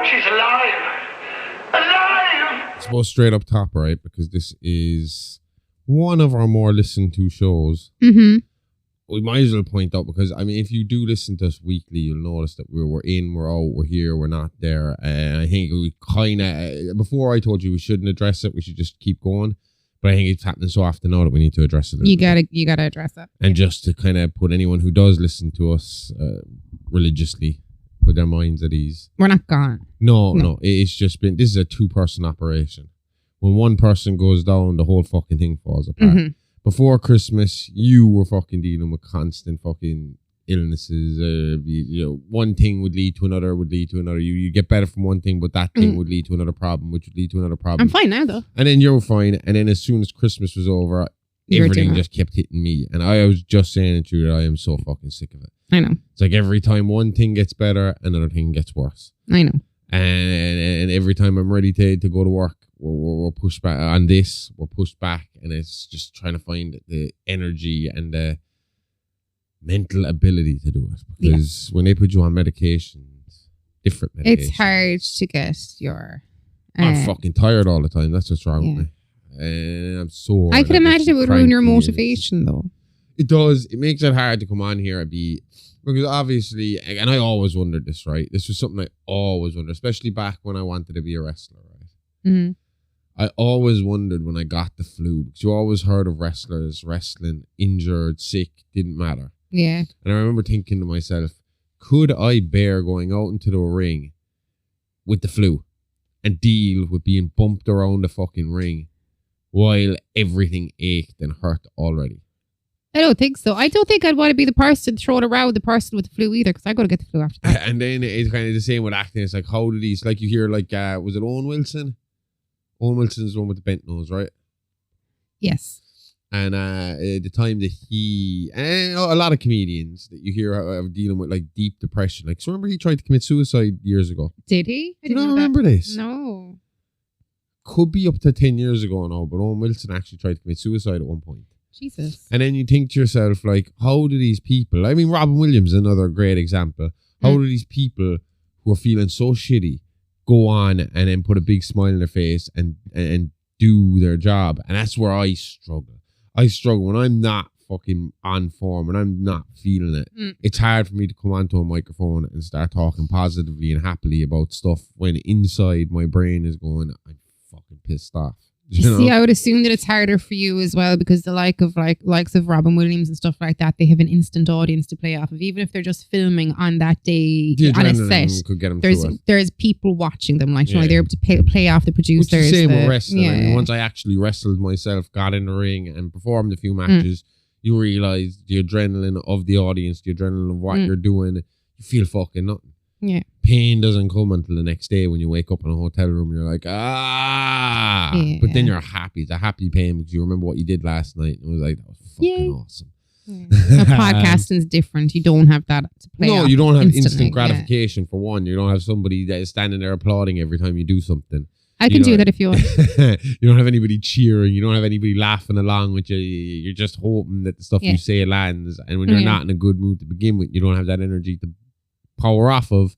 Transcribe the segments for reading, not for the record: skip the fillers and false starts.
She's alive. Alive! I suppose straight up top, right? Because this is one of our more listened to shows. Mm-hmm. We might as well point out, because I mean, if you do listen to us weekly, you'll notice that we're in, we're out, we're here, we're not there. And I think we kind of, before I told you we shouldn't address it, we should just keep going. But I think it's happening so often now that we need to address it. You gotta address it. And just to kind of put anyone who does listen to us religiously, put their minds at ease. We're not gone. No. It's just been, this is a 2-person operation. When one person goes down, the whole fucking thing falls apart. Mm-hmm. Before Christmas, you were fucking dealing with constant fucking illnesses. One thing would lead to another, You get better from one thing, but that thing would lead to another problem, which would lead to another problem. I'm fine now, though. And then you're fine. And then as soon as Christmas was over, everything just kept hitting me. And I was just saying it to you that I am so fucking sick of it. I know. It's like every time one thing gets better, another thing gets worse. I know. And every time I'm ready to go to work, we're pushed back on this. We're pushed back, and it's just trying to find the energy and the mental ability to do it. Because when they put you on medications, different medications, it's hard to get your. I'm fucking tired all the time. That's what's wrong with me. And I'm sore. I can imagine it would ruin your motivation, though. It does. It makes it hard to come on here and because obviously, and I always wondered this, right? This was something I always wondered, especially back when I wanted to be a wrestler, right? Mm-hmm. I always wondered when I got the flu, because you always heard of wrestlers wrestling, injured, sick, didn't matter. Yeah. And I remember thinking to myself, could I bear going out into the ring with the flu and deal with being bumped around the fucking ring while everything ached and hurt already? I don't think so. I don't think I'd want to be the person throwing around the person with the flu either, because I got to get the flu after that. And then it's kind of the same with acting. It's like, how do these, like you hear, like, was it Owen Wilson? Owen Wilson's the one with the bent nose, right? Yes. And the time that he, and a lot of comedians that you hear are dealing with like deep depression. Like, so remember he tried to commit suicide years ago? Did he? Do you not remember this? No. Could be up to 10 years ago now, but Owen Wilson actually tried to commit suicide at one point. Jesus. And then you think to yourself, like, how do these people, I mean, Robin Williams is another great example. How do these people who are feeling so shitty go on and then put a big smile on their face and do their job? And that's where I struggle. I struggle when I'm not fucking on form and I'm not feeling it. It's hard for me to come onto a microphone and start talking positively and happily about stuff when inside my brain is going, I'm fucking pissed off. You know? See, I would assume that it's harder for you as well, because the likes of Robin Williams and stuff like that, they have an instant audience to play off of. Even if they're just filming on that day on a set, could get them there's people watching them. Like, you know, they're able to play off the producers. Which is the same with wrestling. I mean, once I actually wrestled myself, got in the ring and performed a few matches, you realise the adrenaline of the audience, the adrenaline of what you're doing. You feel fucking nothing. Yeah. Pain doesn't come until the next day when you wake up in a hotel room and you're like, Yeah. But then you're happy. It's a happy pain because you remember what you did last night. And it was like, that was fucking awesome. Yeah. Podcasting's different. You don't have that to play off. No, you don't have instantly. instant gratification for one. You don't have somebody that is standing there applauding every time you do something. I can do that if you want. You don't have anybody cheering. You don't have anybody laughing along with you. You're just hoping that the stuff you say lands. And when you're not in a good mood to begin with, you don't have that energy to power off of.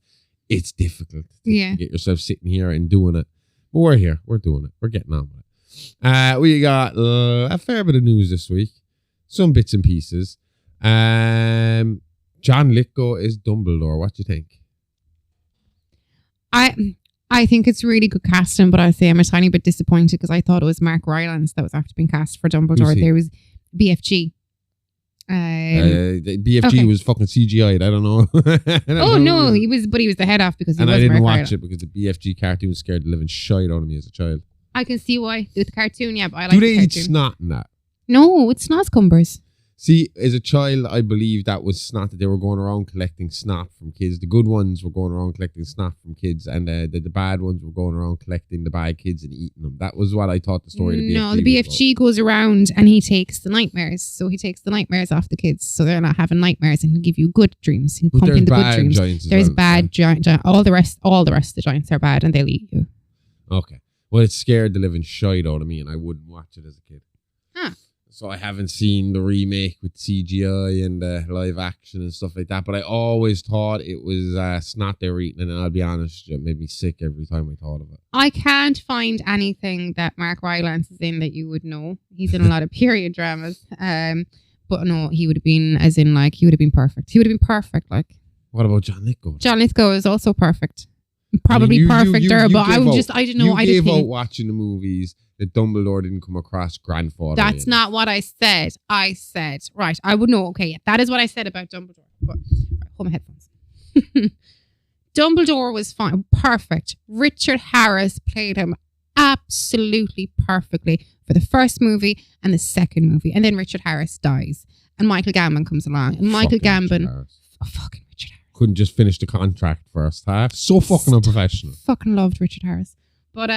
It's difficult to get yourself sitting here and doing it. But we're here. We're doing it. We're getting on with it. We got a fair bit of news this week. Some bits and pieces. John Lithgow is Dumbledore. What do you think? I think it's really good casting, but I'll say I'm a tiny bit disappointed because I thought it was Mark Rylance that was after being cast for Dumbledore. There was BFG. The BFG was fucking CGI'd. I don't know. No, he was the head off because he was I didn't Mark watch it because the BFG cartoon scared the living shit out of me as a child. I can see why with the cartoon, but I like Do the they cartoon. eat snot in that? No, it's not cumbers. See, as a child, I believe that was snot, that they were going around collecting snot from kids. The good ones were going around collecting snot from kids, and the bad ones were going around collecting the bad kids and eating them. That was what I thought the story of the BFG No, the BFG goes around and he takes the nightmares. So he takes the nightmares off the kids, so they're not having nightmares, and he'll give you good dreams. He'll pump in the good dreams. There's bad giant. All the rest of the giants are bad, and they'll eat you. Okay. Well, it scared the living shite out of me, and I wouldn't watch it as a kid. Huh. So I haven't seen the remake with CGI and live action and stuff like that. But I always thought it was snot they were eating, and I'll be honest, it made me sick every time I thought of it. I can't find anything that Mark Rylance is in that you would know. He's in a lot of period dramas. But no, he would have been, as in, like, he would have been perfect. He would have been perfect, like. What about John Lithgow? John Lithgow is also perfect. Probably perfecter, but I didn't know. You gave out watching the movies that Dumbledore didn't come across grandfather. That's not what I said. I said, right, I would know. Okay, yeah, that is what I said about Dumbledore. But, right, hold my headphones. Dumbledore was fine, perfect. Richard Harris played him absolutely perfectly for the first movie and the second movie. And then Richard Harris dies. And Michael Gambon comes along. And Michael Gambon... fucking Richard Harris. Couldn't just finish the contract first half. So fucking unprofessional. Fucking loved Richard Harris. But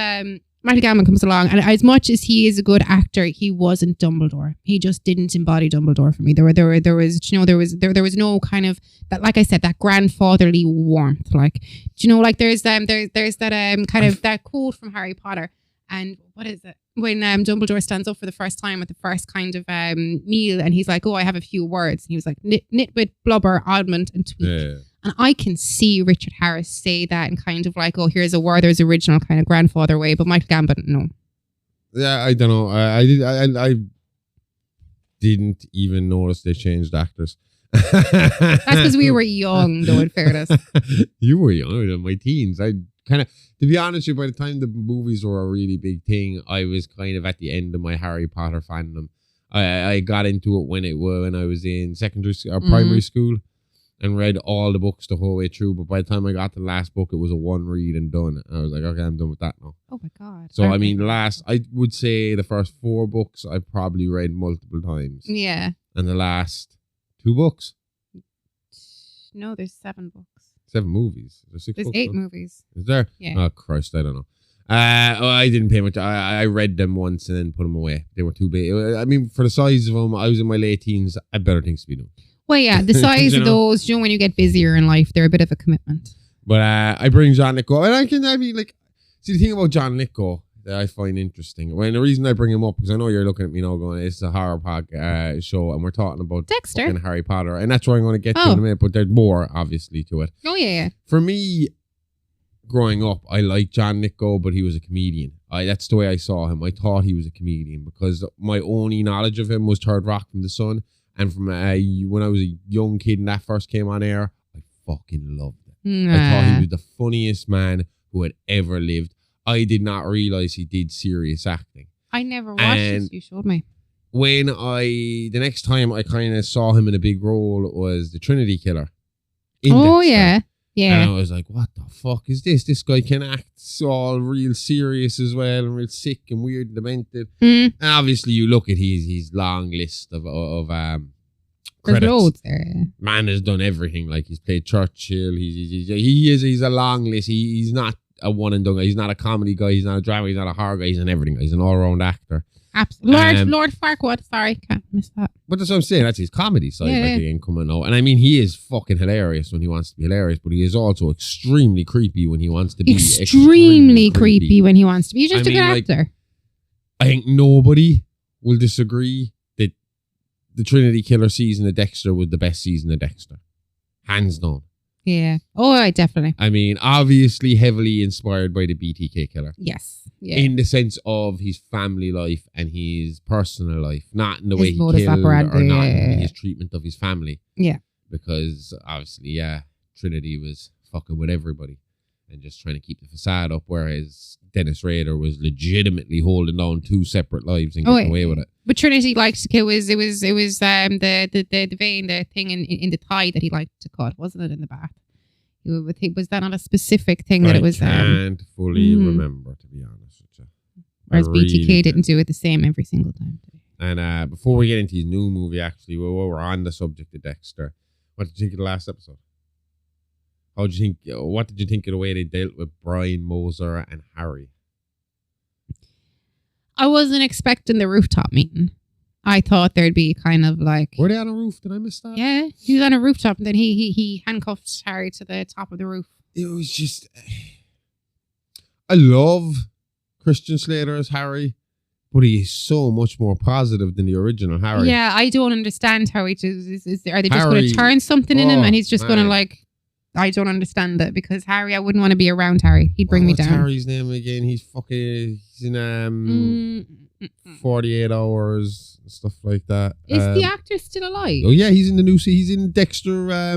Michael Gambon comes along, and as much as he is a good actor, he wasn't Dumbledore. He just didn't embody Dumbledore for me. There was no kind of that, like I said, that grandfatherly warmth. Like, do you know, like there's that kind of that quote from Harry Potter, and what is it? When Dumbledore stands up for the first time at the first kind of meal, and he's like, "Oh, I have a few words." And he was like, "Nitwit, blubber, oddment, and tweak." Yeah. And I can see Richard Harris say that and kind of like, "Oh, here's a Werther's original kind of grandfather way," but Michael Gambon, no. Yeah, I don't know. I didn't even notice they changed actors. That's because we were young, though. In fairness, you were young. I was in my teens. I kind of, to be honest with you, by the time the movies were a really big thing, I was kind of at the end of my Harry Potter fandom. I got into it when I was in secondary or primary school, and read all the books the whole way through. But by the time I got to the last book, it was a one read and done. I was like, okay, I'm done with that now. Oh my God. So I mean, I would say the first 4 books I probably read multiple times. Yeah. And the last 2 books? No, there's 7 books. 7 movies. There's 6 books. 8 movies. Is there? Yeah. Oh Christ, I don't know. I didn't pay much. I read them once and then put them away. They were too big. I mean, for the size of them, I was in my late teens. I had better things to be doing. Well, yeah, the size of those, you know, when you get busier in life, they're a bit of a commitment. But I bring John Lithgow, and see, the thing about John Lithgow that I find interesting, when the reason I bring him up, because I know you're looking at me now going, it's a horror show, and we're talking about Dexter and Harry Potter, and that's where I'm going to get to in a minute, but there's more, obviously, to it. Oh, yeah. For me, growing up, I liked John Lithgow, but he was a comedian. That's the way I saw him. I thought he was a comedian, because my only knowledge of him was Third Rock from the Sun. And from when I was a young kid and that first came on air, I fucking loved it. Nah. I thought he was the funniest man who had ever lived. I did not realize he did serious acting. I never watched this. You showed me. When the next time I kind of saw him in a big role was the Trinity Killer. Oh, yeah. Yeah. And I was like, what the fuck is this? This guy can act all real serious as well and real sick and weird and demented. And obviously you look at his long list of credits. Loads there. Man has done everything. Like he's played Churchill. He's a long list. He's not a one and done guy. He's not a comedy guy. He's not a drama. He's not a horror guy. He's an everything guy. He's an all-round actor. Absolutely. Lord Farquaad. Sorry, can't miss that. But that's what I'm saying. That's his comedy side, again, coming out. And I mean, he is fucking hilarious when he wants to be hilarious, but he is also extremely creepy when he wants to be extremely creepy when he wants to be. He's just a good actor. I think nobody will disagree that the Trinity Killer season of Dexter was the best season of Dexter. Hands down. Yeah. Oh, definitely. I mean, obviously heavily inspired by the BTK Killer. Yes. Yeah. In the sense of his family life and his personal life, not in the way he killed operandi, or not in his treatment of his family. Yeah. Because obviously, Trinity was fucking with everybody and just trying to keep the facade up, whereas Dennis Rader was legitimately holding down 2 separate lives and getting away with it. But Trinity liked to kill. It was the vein, the thing in the thigh that he liked to cut, wasn't it, in the bath? Was that not a specific thing that it was? I can't fully remember, to be honest with you. Whereas BTK didn't do it the same every single time. And before we get into his new movie, actually, we're on the subject of Dexter. What did you think of the last episode? What did you think of the way they dealt with Brian, Moser, and Harry? I wasn't expecting the rooftop meeting. I thought there'd be kind of like... Were they on a roof? Did I miss that? Yeah, he was on a rooftop and then he handcuffed Harry to the top of the roof. It was just... I love Christian Slater as Harry. But he is so much more positive than the original Harry. Yeah, I don't understand how he just are they just Harry, going to turn something in him and he's just going to man. like. I don't understand it because Harry, I wouldn't want to be around Harry. He'd bring me down. What's Harry's name again? He's in 48 Hours, stuff like that. Is the actor still alive? Oh yeah, he's in the new. He's in Dexter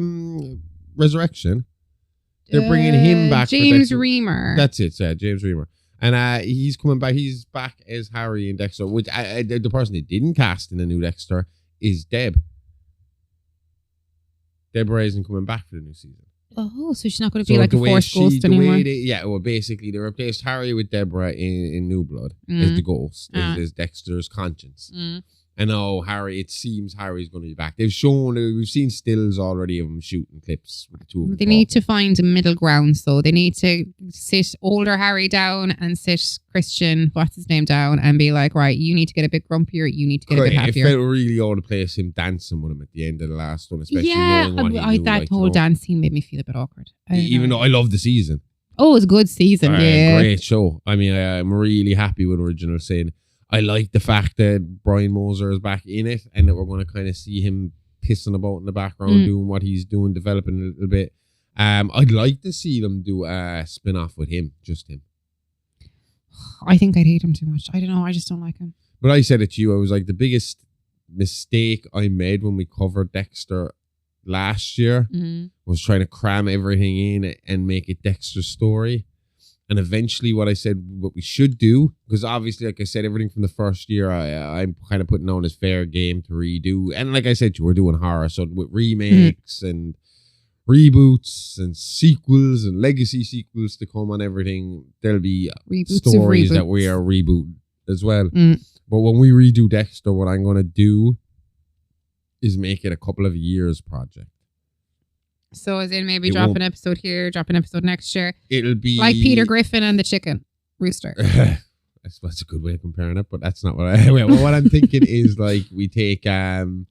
Resurrection. They're bringing him back. James Remar. That's it. Yeah, James Remar, and he's coming back. He's back as Harry in Dexter. Which the person they didn't cast in the new Dexter is Deb. Deborah isn't coming back for the new season. Oh, so she's not going to be like a Force ghost anymore. Well, basically, they replaced Harry with Deborah in New Blood as the ghost, as Dexter's conscience. And now it seems Harry's going to be back. We've seen stills already of him shooting clips with the two of them. They need to find a middle ground, so they need to sit older Harry down and sit Christian, what's his name, down and be like, right, you need to get a bit grumpier, you need to get a bit happier. It felt really out of place him dancing with him at the end of the last one, especially knowing what he knew. That whole dance scene made me feel a bit awkward. Even though I love the season. Oh, it was a good season, yeah. Great show. I mean, I'm really happy with Original Sin. I like the fact that Brian Moser is back in it and that we're going to kind of see him pissing about in the background, doing what he's doing, developing a little bit. I'd like to see them do a spin-off with him, just him. I think I'd hate him too much. I don't know. I just don't like him. But I said it to you. I was like, the biggest mistake I made when we covered Dexter last year was trying to cram everything in and make it Dexter's story. And eventually what we should do, because obviously, like I said, everything from the first year, I'm kind of putting on as fair game to redo. And like I said, we're doing horror. So with remakes and reboots and sequels and legacy sequels to come on everything, there'll be stories that we are rebooting as well. But when we redo Dexter, what I'm going to do is make it a couple of years project. So as in maybe drop an episode here, drop an episode next year. It'll be like Peter Griffin and the chicken rooster. I suppose that's a good way of comparing it, but that's not what what I'm thinking is like we take the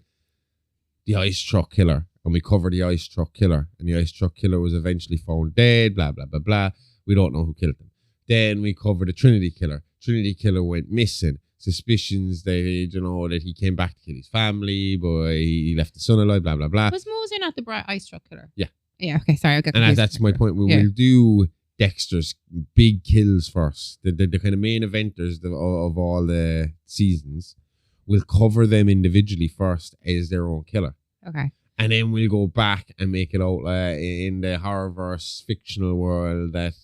ice truck killer and we cover the ice truck killer, and the ice truck killer was eventually found dead, blah, blah, blah, blah. We don't know who killed him. Then we cover the Trinity killer. Trinity killer went missing. Suspicions that he came back to kill his family, but he left the son alive, blah, blah, blah. Was Moser not the ice truck killer? Yeah. Yeah, okay, sorry. And that's my point. We'll do Dexter's big kills first. The kind of main eventers of all the seasons. We'll cover them individually first as their own killer. Okay. And then we'll go back and make it out in the Horrorverse fictional world that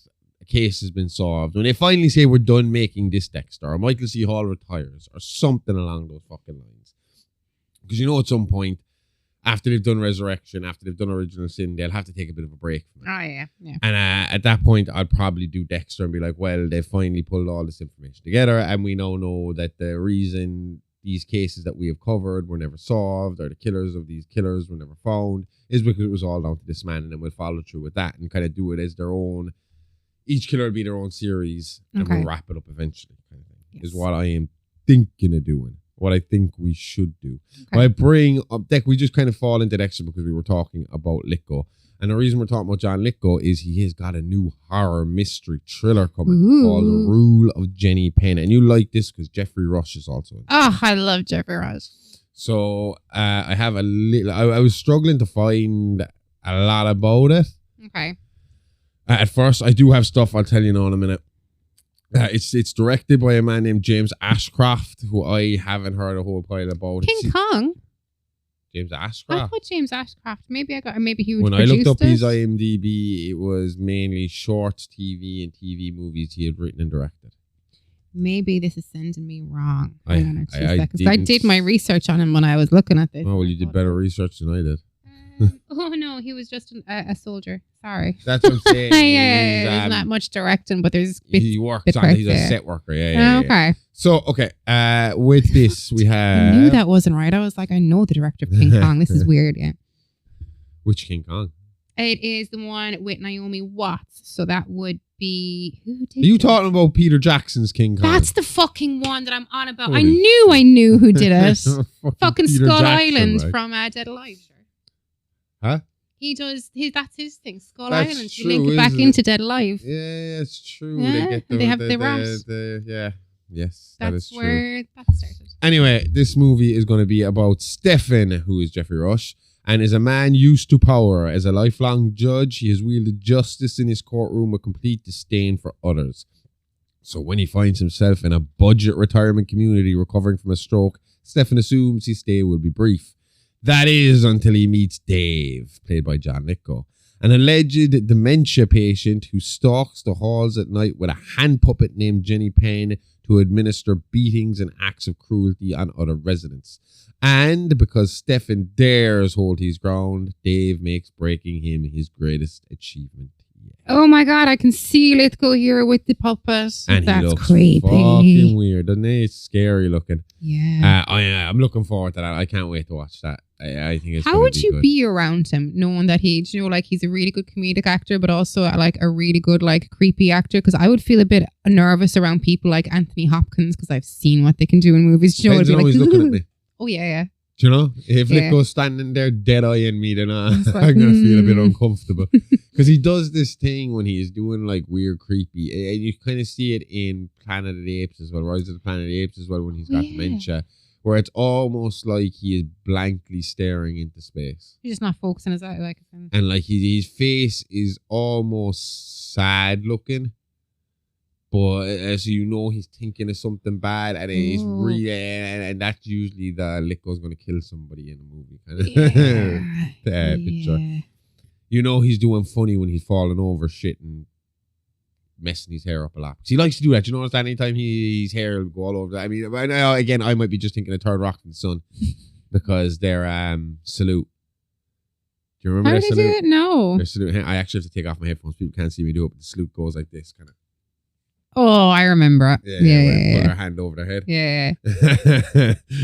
a case has been solved. When they finally say we're done making this Dexter, or Michael C. Hall retires, or something along those fucking lines. Because at some point, after they've done Resurrection, after they've done Original Sin, they'll have to take a bit of a break from it. Oh, yeah. And at that point, I'll probably do Dexter and be like, well, they've finally pulled all this information together, and we now know that the reason these cases that we have covered were never solved, or the killers of these killers were never found, is because it was all down to this man, and then we'll follow through with that and kind of do it as their own. Each killer will be their own series, and we'll wrap it up eventually, kind of thing. Yes. Is what I am thinking of doing. What I think we should do. Okay. I bring up we just kind of fall into Dexter because we were talking about Lithgow. And the reason we're talking about John Lithgow is he has got a new horror mystery thriller coming called The Rule of Jenny Penn. And you like this because Jeffrey Rush is also in it. Oh, I love Jeffrey Rush. So I have a little... I was struggling to find a lot about it. Okay. At first, I do have stuff I'll tell you now in a minute. It's directed by a man named James Ashcroft, who I haven't heard a whole pile about. King Kong? James Ashcroft? I thought James Ashcroft. Maybe he was. When I looked up his IMDb, it was mainly shorts, TV, and TV movies he had written and directed. Maybe this is sending me wrong. Hang on 2 seconds. I did my research on him when I was looking at this. Oh, well, you did better research than I did. Oh no, he was just a soldier. Sorry. That's what I'm saying. There's not much directing, but there's he works on. He's a set worker. Yeah. Okay. So with this we have. I knew that wasn't right. I was like, I know the director of King Kong. This is weird. Yeah. Which King Kong? It is the one with Naomi Watts. So that would be who did. Are you talking about Peter Jackson's King Kong? That's the fucking one that I'm on about. I knew who did it. Fucking Peter Skull Jackson, Island from Dead Alive. Huh? He does. That's his thing. Skull Island. You link it back into Dead Alive. Yeah, it's true. Yeah, they have the rats. Yeah. Yes, that is true. That's where that started. Anyway, this movie is going to be about Stefan, who is Jeffrey Rush, and is a man used to power. As a lifelong judge, he has wielded justice in his courtroom with complete disdain for others. So when he finds himself in a budget retirement community recovering from a stroke, Stefan assumes his stay will be brief. That is until he meets Dave, played by John Lithgow, an alleged dementia patient who stalks the halls at night with a hand puppet named Jenny Payne to administer beatings and acts of cruelty on other residents. And because Stefan dares hold his ground, Dave makes breaking him his greatest achievement. Oh my God, I can see Lithgow here with the puppet. And that's he looks creepy. fucking weird, doesn't he? It's scary looking. Yeah. I'm looking forward to that. I can't wait to watch that. I think it's How would be you good. be around him, knowing that he's a really good comedic actor, but also like a really good like creepy actor? Because I would feel a bit nervous around people like Anthony Hopkins because I've seen what they can do in movies. Depends on how he's looking at me. Oh yeah. Do you know? If Lithgow's standing there dead-eyeing me, then I'm going to feel a bit uncomfortable. Because he does this thing when he is doing like weird, creepy. And you kind of see it in Planet of the Apes as well, Rise of the Planet of the Apes as well, when he's got dementia. Where it's almost like he is blankly staring into space. He's just not focusing his eye. And like his face is almost sad looking. But as you know, he's thinking of something bad, and it's really, and that's usually the Lithgow's going to kill somebody in the movie kind of picture. You know, he's doing funny when he's falling over shit and messing his hair up a lot. He likes to do that. You notice that anytime his hair will go all over. I mean, again, I might be just thinking of Third Rock from the Sun because they're Salute. Do you remember How their did they Salute? do it? No. Their Salute. I actually have to take off my headphones. People can't see me do it, but the salute goes like this, kind of. Oh, I remember it. Yeah. Put her hand over their head. Yeah.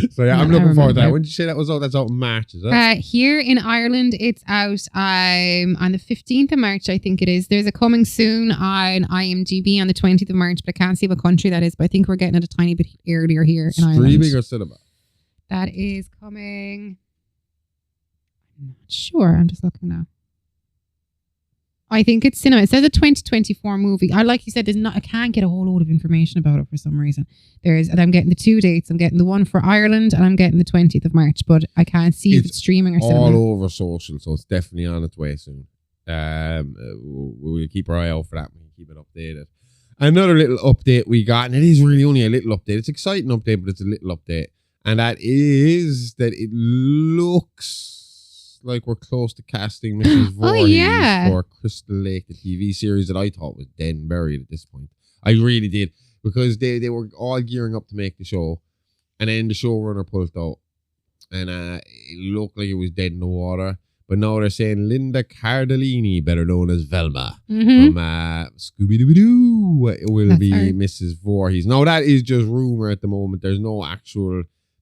So yeah, I'm looking forward to that. When did you say that was out? That's out in March, is it? Here in Ireland, it's out on the 15th of March, I think it is. There's a coming soon on IMDb on the 20th of March, but I can't see what country that is. But I think we're getting it a tiny bit earlier here in Ireland. Streaming or cinema? That is coming. I'm not sure. I'm just looking now. I think it's cinema. It says a 2024 movie. Like you said, I can't get a whole load of information about it for some reason. I'm getting the 2 dates. I'm getting the one for Ireland and I'm getting the 20th of March, but I can't see if it's streaming or cinema. All over social, so it's definitely on its way soon. We'll keep our eye out for that. We can keep it updated. Another little update we got, and it is really only a little update. It's an exciting update, but it's a little update. And that is that it looks like we're close to casting Mrs. Voorhees for Crystal Lake, the TV series that I thought was dead and buried at this point. I really did, because they were all gearing up to make the show, and then the showrunner pulled out, and it looked like it was dead in the water. But now they're saying Linda Cardellini, better known as Velma, from Scooby-Doo, will be Mrs. Voorhees. Now that is just rumor at the moment. There's no actual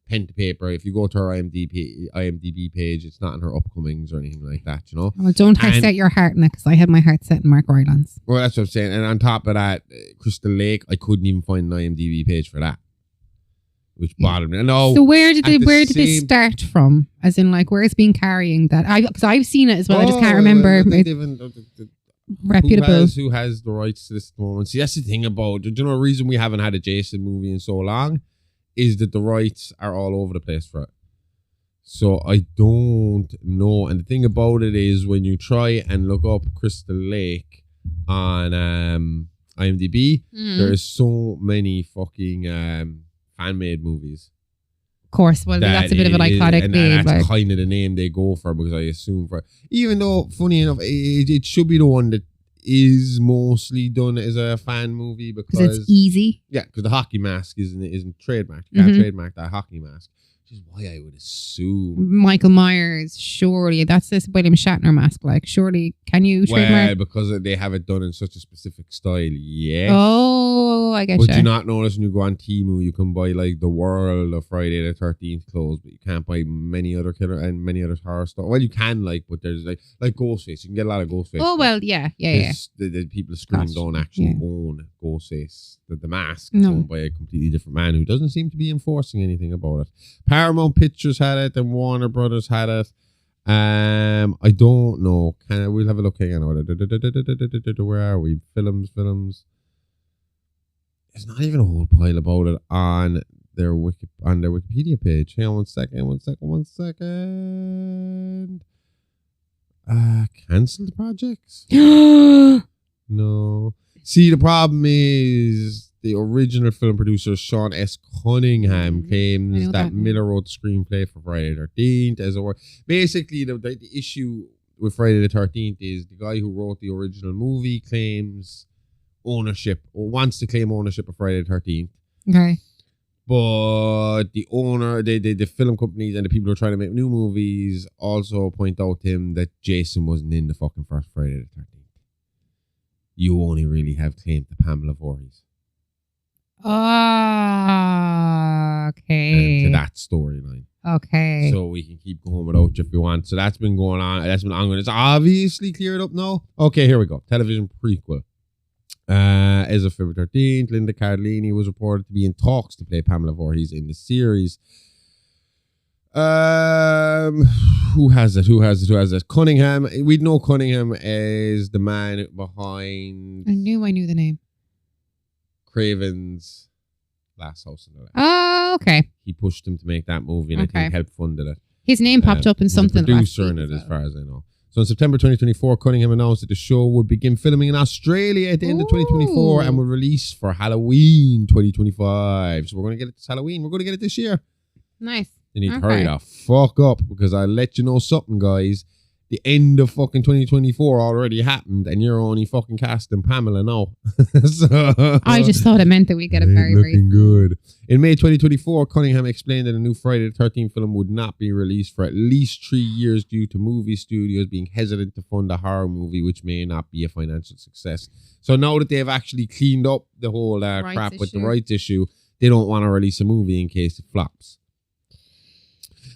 pen to paper. If you go to her IMDb page, it's not in her upcomings or anything like that, you know. Well, don't set your heart in it, because I had my heart set in Mark Rylance. Well, that's what I'm saying. And on top of that, Crystal Lake, I couldn't even find an IMDb page for that, which bothered me. No. So where did they start from? As in, like, where it's been carrying that? Because I've seen it as well. I just can't remember. Reputable. Who has the rights to this at the moment? See, that's the thing about. Do you know the reason we haven't had a Jason movie in so long? Is that the rights are all over the place for it. So I don't know. And the thing about it is, when you try and look up Crystal Lake on IMDb, there is so many fucking fan-made movies. Of course. Well, that's a bit of an iconic name. And that's kind of the name they go for, because I assume even though, funny enough, it should be the one that is mostly done as a fan movie, because it's easy. Yeah, because the hockey mask isn't trademarked. You can't trademark that hockey mask, which is why I would assume Michael Myers. Surely that's this William Shatner mask. Like, surely can you trademark? Well, because they have it done in such a specific style. Yeah. Oh, I get you. But you not notice when you go on Temu, you can buy like the World of Friday the 13th clothes, but you can't buy many other killer and many other horror stuff. Well, you can, but there's like Ghostface. You can get a lot of Ghostface. Oh, well, yeah. The people Scream don't actually own Ghostface. The mask is owned by a completely different man who doesn't seem to be enforcing anything about it. Paramount Pictures had it, and Warner Brothers had it. I don't know. We'll have a look. Hang on. Where are we? Films. there's not even a whole pile about it on their Wikipedia page. Hang on one second. Cancelled projects? No. See, the problem is the original film producer Sean S. Cunningham claims that Miller wrote the screenplay for Friday the 13th as a work. Basically, the issue with Friday the 13th is the guy who wrote the original movie claims ownership or wants to claim ownership of Friday the 13th. Okay. But the owner, the film companies and the people who are trying to make new movies also point out to him that Jason wasn't in the fucking first Friday the 13th. You only really have claim to Pamela Voorhees. Okay. And to that storyline. Okay. So we can keep going without you if you want. So that's been going on. That's been ongoing. It's obviously cleared up now. Okay, here we go. Television prequel. As of February 13th, Linda Cardellini was reported to be in talks to play Pamela Voorhees in the series. Who has it? Cunningham. We'd know Cunningham as the man behind... I knew the name. Craven's Last House on the Left. Oh, okay. He pushed him to make that movie and I think helped funded it. His name popped up in something. Producer in it, as far as I know. So in September 2024, Cunningham announced that the show would begin filming in Australia at the end of 2024 and will release for Halloween 2025. So we're going to get it this Halloween. We're going to get it this year. Nice. You need to hurry the fuck up because I'll let you know something, guys. The end of fucking 2024 already happened and you're only fucking casting Pamela now. So, I just thought it meant that we get a very looking good. In May 2024, Cunningham explained that a new Friday the 13th film would not be released for at least 3 years due to movie studios being hesitant to fund a horror movie which may not be a financial success. So now that they've actually cleaned up the whole crap with the rights issue, they don't want to release a movie in case it flops.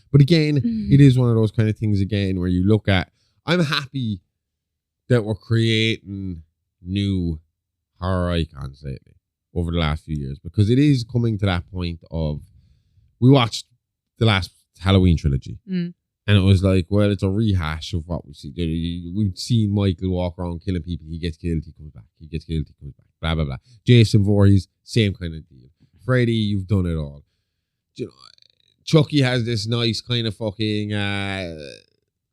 But again, it is one of those kind of things again where you look at, I'm happy that we're creating new horror icons lately over the last few years because it is coming to that point of, we watched the last Halloween trilogy and it was like, well, it's a rehash of what we see. We've seen Michael walk around killing people. He gets killed, he comes back. He gets killed, he comes back. Blah, blah, blah. Jason Voorhees, same kind of deal. Freddy, you've done it all. You know, Chucky has this nice kind of fucking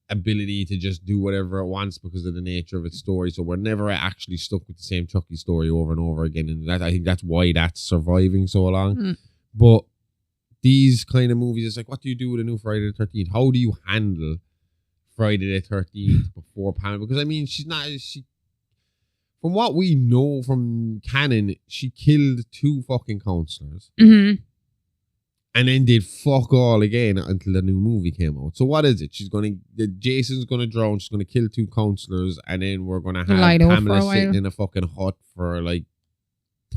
ability to just do whatever it wants because of the nature of its story. So we're never actually stuck with the same Chucky story over and over again. And that, I think that's why that's surviving so long. But these kind of movies, it's like, what do you do with a new Friday the 13th? How do you handle Friday the 13th before Pamela? Because I mean, from what we know from canon, she killed 2 fucking counselors. And then did fuck all again until the new movie came out. So what is it? Jason's gonna drown, she's gonna kill 2 counselors, and then we're gonna have Pamela sitting in a fucking hut for like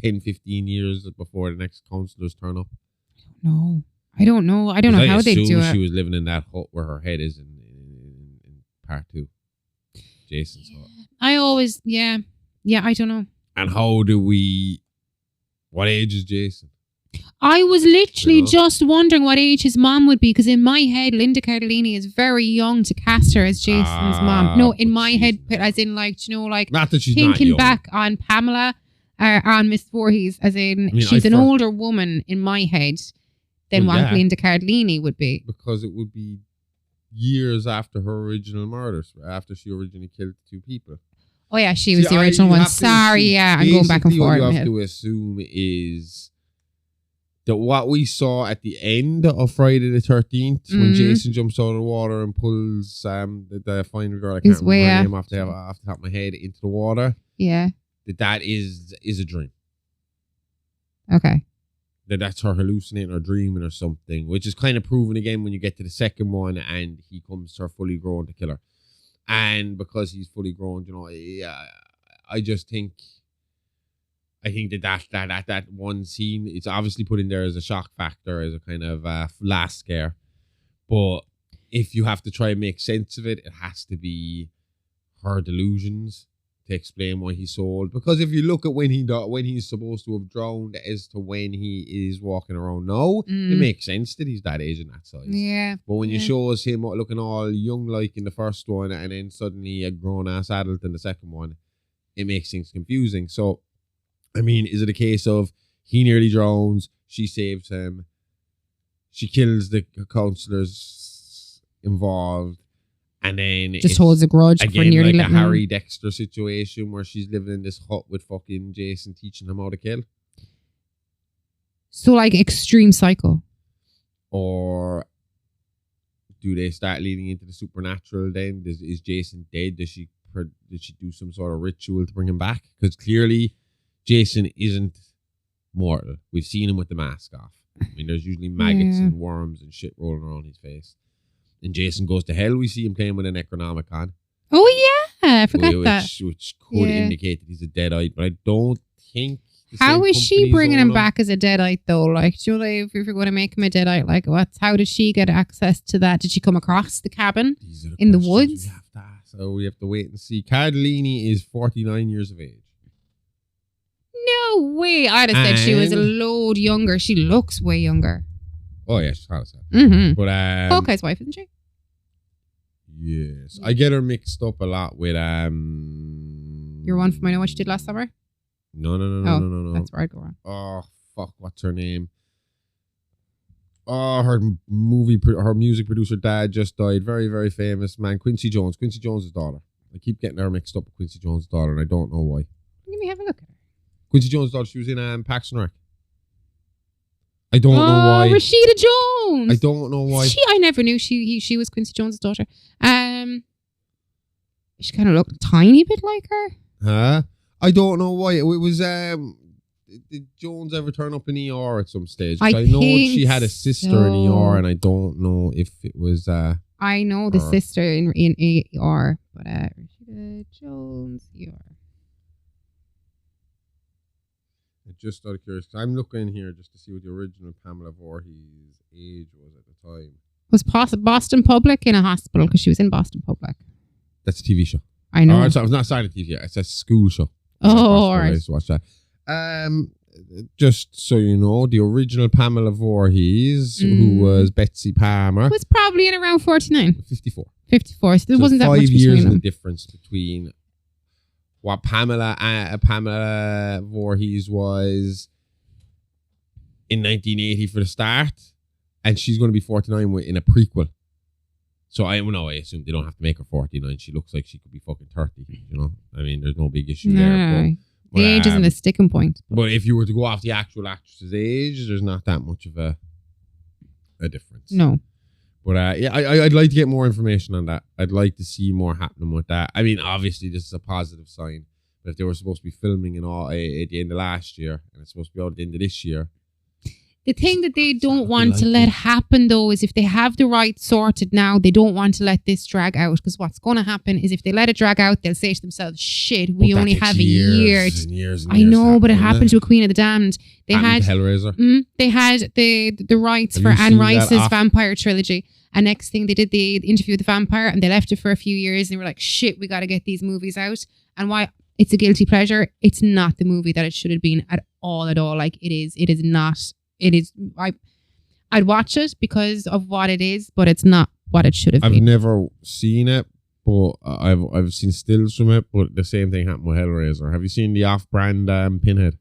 10, 15 years before the next counselors turn up. I don't know how they do it. She was living in that hut where her head is in part 2. Jason's hut. I don't know. And what age is Jason? I was literally just wondering what age his mom would be because in my head, Linda Cardellini is very young to cast her as Jason's mom. No, in my head, as in not that she's thinking back on Pamela or on Miss Voorhees, as in she's an older woman in my head than what Linda Cardellini would be. Because it would be years after her original murders, after she originally killed 2 people. Oh yeah, she was the original one. Sorry, I'm going back and forth. What you have to assume is that what we saw at the end of Friday the 13th, when Jason jumps out of the water and pulls the final girl, I can't remember her name off the top of my head, into the water. Yeah. That is a dream. Okay. That's her hallucinating or dreaming or something, which is kind of proven again when you get to the second one and he comes to her fully grown to kill her. And because he's fully grown, I just think... I think that one scene, it's obviously put in there as a shock factor, as a kind of last scare. But if you have to try and make sense of it, it has to be her delusions to explain why he's so old. Because if you look at when he's supposed to have drowned as to when he is walking around now, it makes sense that he's that age and that size. Yeah. But when you show us him looking all young like in the first one and then suddenly a grown-ass adult in the second one, it makes things confusing. So, I mean, is it a case of He nearly drowns. She saves him. She kills the counselors involved. And then just holds a grudge again, for nearly like a Harry Dexter situation where she's living in this hut with fucking Jason teaching him how to kill. So like extreme psycho. Or do they start leading into the supernatural then? Is Jason dead? Did she do some sort of ritual to bring him back? Because clearly Jason isn't mortal. We've seen him with the mask off. I mean, there's usually maggots and worms and shit rolling around his face. And Jason goes to hell. We see him playing with an Necronomicon. Oh yeah, I forgot that. Which could indicate that he's a deadite, but I don't think. How is she bringing him back as a deadite though? Like, Julie, if you're going to make him a deadite, like, how did she get access to that? Did she come across the cabin in the woods? So we have to wait and see. Cardellini is 49 years of age. No way! I'd have said she was a load younger. She looks way younger. Oh yeah, she's hot as hell. Mm-hmm. But Hawkeye's wife, isn't she? Yes, I get her mixed up a lot with Your one from I Know What You Did Last Summer. No. That's where I go wrong. Oh fuck! What's her name? Oh, her music producer dad just died. Very, very famous man, Quincy Jones. Quincy Jones' daughter. I keep getting her mixed up with Quincy Jones' daughter, and I don't know why. Let me have a look at her. Quincy Jones' daughter. She was in Parks and Rec. I don't know why. Rashida Jones. I don't know why. I never knew she was Quincy Jones' daughter. She kind of looked a tiny bit like her. Huh? I don't know why. It was did Jones ever turn up in ER at some stage? I know she had a sister in ER, and I don't know if it was. I know the sister in ER, but Rashida Jones ER. Just out of curiosity, I'm looking here just to see what the original Pamela Voorhees' age was at the time. Was Boston Public in a hospital because she was in Boston Public? That's a TV show. I know. It's not silent TV. It's a school show. Oh, all right. I used to watch that. Just so you know, the original Pamela Voorhees, who was Betsy Palmer, was probably in around 49. 54. 54. So there wasn't that much between 5 years them. of difference between what Pamela Voorhees was in 1980 for the start, and she's going to be 49 in a prequel. So I assume they don't have to make her 49. She looks like she could be fucking 30. You know, I mean, there's no big issue there. But the age isn't a sticking point. But if you were to go off the actual actress's age, there's not that much of a difference. No. But I'd like to get more information on that. I'd like to see more happening with that. I mean, obviously, this is a positive sign. But if they were supposed to be filming and all at the end of last year, and it's supposed to be out at the end of this year. The thing that they don't want to let happen, though, is if they have the rights sorted now, they don't want to let this drag out. Because what's going to happen is if they let it drag out, they'll say to themselves, shit, we only have a year. I know, but it happened to a Queen of the Damned. They had Hellraiser. They had the rights for Anne Rice's vampire trilogy. And next thing, they did the interview with the vampire, and they left it for a few years. And they were like, shit, we got to get these movies out. And why? It's a guilty pleasure. It's not the movie that it should have been at all. Like, it is not. It is. I'd watch it because of what it is, but it's not what it should have been. I've never seen it, but I've seen stills from it. But the same thing happened with Hellraiser. Have you seen the off-brand Pinhead?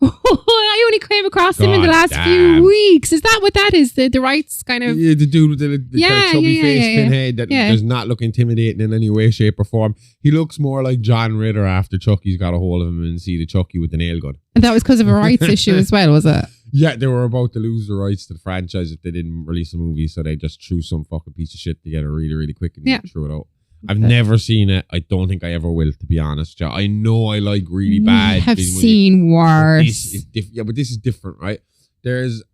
I only came across him in the last few weeks. Is that what that is? The rights kind of... Yeah, the dude with the kind of chubby face Pinhead that does not look intimidating in any way, shape or form. He looks more like John Ritter after Chucky's got a hold of him and see the Chucky with the nail gun. And that was because of a rights issue as well, was it? Yeah, they were about to lose the rights to the franchise if they didn't release a movie, so they just threw some fucking piece of shit together really, really quick and threw it out. I've never seen it. I don't think I ever will, to be honest. I know I like really bad. I've seen worse. This is but this is different, right? There's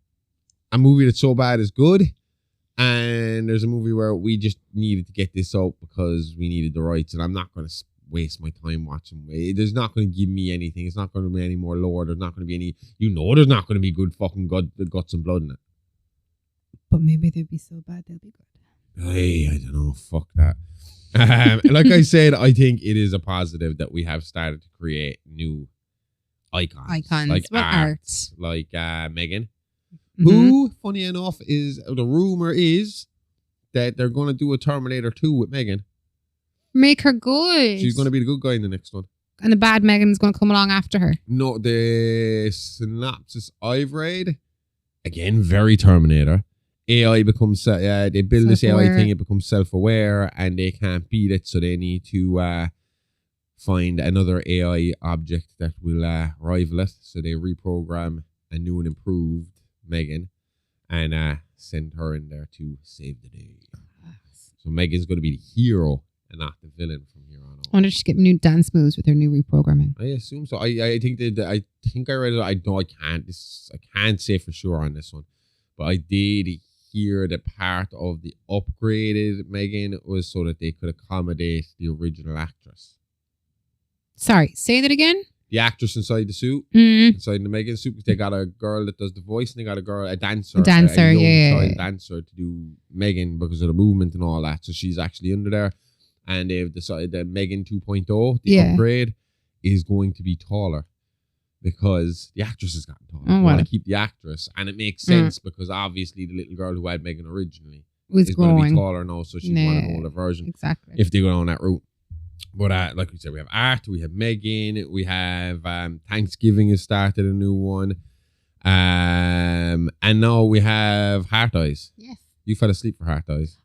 a movie that's so bad is good, and there's a movie where we just needed to get this out because we needed the rights, and I'm not going to waste my time watching. There's not going to give me anything. It's not going to be any more lore. There's not going to be any... there's not going to be good fucking guts and blood in it. But maybe they'll be so bad they'll be good. Hey, I don't know. Fuck that. Like I said, I think it is a positive that we have started to create new icons like art, like Megan, who, funny enough, is the rumor is that they're going to do a Terminator 2 with Megan. Make her good. She's going to be the good guy in the next one. And the bad Megan's going to come along after her. No, the synopsis I've read, again, very Terminator. AI becomes, they build this AI thing, it becomes self-aware, and they can't beat it, so they need to find another AI object that will rival it. So they reprogram a new and improved Megan and send her in there to save the day. So Megan's going to be the hero and not the villain from here on out. I wonder if she's getting new dance moves with her new reprogramming. I assume so. I think I read it. I can't say for sure on this one, but I did hear that part of the upgraded Megan was so that they could accommodate the original actress. Sorry, say that again. The actress inside the suit, inside the Megan suit, because they got a girl that does the voice, and they got a dancer, a young child dancer to do Megan because of the movement and all that. So she's actually under there, and they've decided that Megan 2.0, the upgrade, is going to be taller because the actress has gotten taller. They want to keep the actress, and it makes sense because obviously the little girl who had Megan originally is going to be taller now, so she's one an older version. Exactly. If they go down that route. But like we said, we have Art, we have Megan, we have Thanksgiving has started a new one. And now we have Heart Eyes. Yes. You fell asleep for Heart Eyes.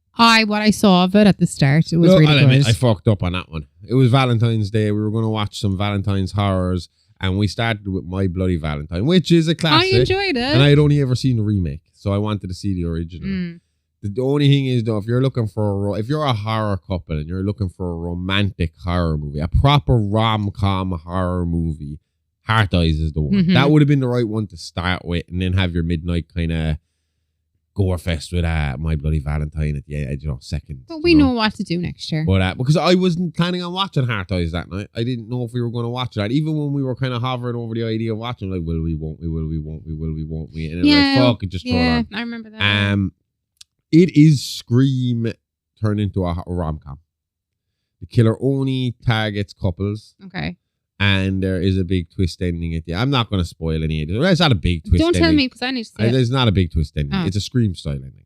What I saw of it at the start, it was really good. I fucked up on that one. It was Valentine's Day. We were going to watch some Valentine's horrors, and we started with My Bloody Valentine, which is a classic. I enjoyed it. And I had only ever seen the remake, so I wanted to see the original. The only thing is, though, if you're looking for if you're a horror couple and you're looking for a romantic horror movie, a proper rom-com horror movie, Heart Eyes is the one. That would have been the right one to start with, and then have your midnight kind of gore fest with My Bloody Valentine at the end, second. But we know what to do next year. But because I wasn't planning on watching Heart Eyes that night, I didn't know if we were going to watch that. Even when we were kind of hovering over the idea of watching, like, will we, won't we, will we, won't we, will we, won't we, and it was like, fuck it, just throw it on. I remember that. It is Scream turned into a rom-com. The killer only targets couples. Okay. And there is a big twist ending at the end. I'm not going to spoil any of it. It's not a big twist ending. Don't tell me because I need to see it. There's not a big twist ending. It's a Scream style ending.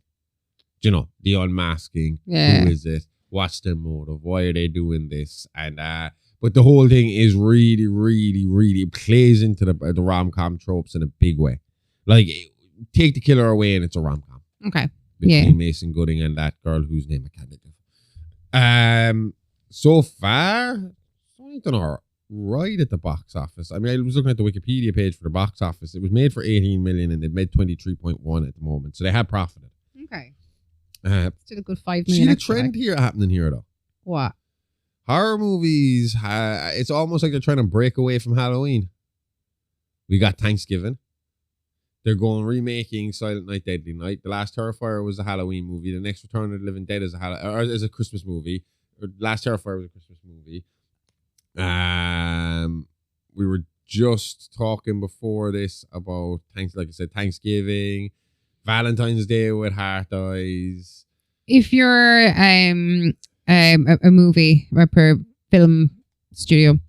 Do you know? The unmasking. Yeah. Who is it? What's their motive? Why are they doing this? And but the whole thing is really, really, really plays into the rom-com tropes in a big way. Like, take the killer away and it's a rom-com. Okay. Between Mason Gooding and that girl whose name I can't think of. So far, it's done right at the box office. I mean, I was looking at the Wikipedia page for the box office. It was made for 18 million and they've made 23.1 at the moment. So they have profited. Okay. Still a good 5 million. See the trend happening here though? What? Horror movies, it's almost like they're trying to break away from Halloween. We got Thanksgiving. They're going remaking Silent Night, Deadly Night. The last Terrifier was a Halloween movie. The next Return of the Living Dead is a Christmas movie. Last Terrifier was a Christmas movie. We were just talking before this about like I said, Thanksgiving, Valentine's Day with Heart Eyes. If you're a movie or per film studio,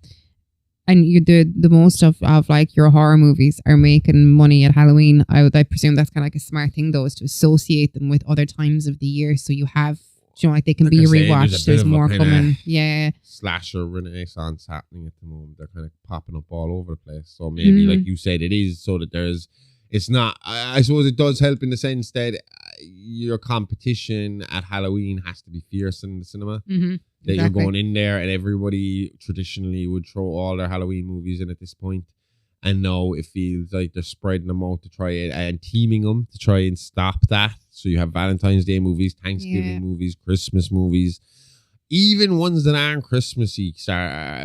and you do the most of like your horror movies are making money at Halloween, I presume that's kind of like a smart thing though, is to associate them with other times of the year, so you have, like they can be rewatched. There's more coming. Yeah. Slasher renaissance happening at the moment. They're kind of popping up all over the place. So maybe, like you said, it is so that it's not. I suppose it does help in the sense that your competition at Halloween has to be fierce in the cinema. That you're going in there and everybody traditionally would throw all their Halloween movies in at this point. And now it feels like they're spreading them out to try and teaming them to try and stop that. So you have Valentine's Day movies, Thanksgiving movies, Christmas movies, even ones that aren't Christmassy.